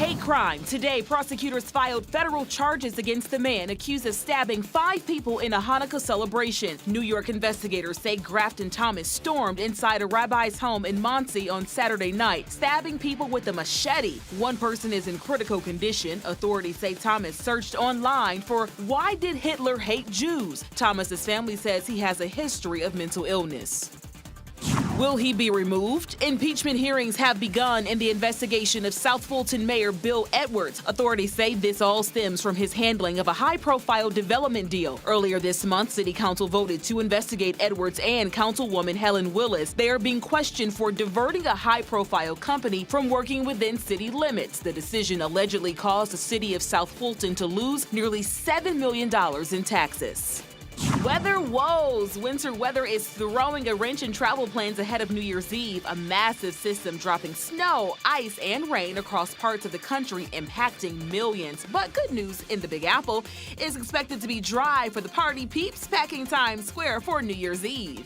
hate crime. Today, prosecutors filed federal charges against the man accused of stabbing 5 people in a Hanukkah celebration. New York investigators say Grafton Thomas stormed inside a rabbi's home in Monsey on Saturday night, stabbing people with a machete. One person is in critical condition. Authorities say Thomas searched online for "Why did Hitler hate Jews?" Thomas's family says he has a history of mental illness. Will he be removed? Impeachment hearings have begun in the investigation of South Fulton Mayor Bill Edwards. Authorities say this all stems from his handling of a high-profile development deal. Earlier this month, City Council voted to investigate Edwards and Councilwoman Helen Willis. They are being questioned for diverting a high-profile company from working within city limits. The decision allegedly caused the city of South Fulton to lose nearly $7 million in taxes. Weather woes. Winter weather is throwing a wrench in travel plans ahead of New Year's Eve. A massive system dropping snow, ice, and rain across parts of the country, impacting millions. But good news in the Big Apple is expected to be dry for the party peeps packing Times Square for New Year's Eve.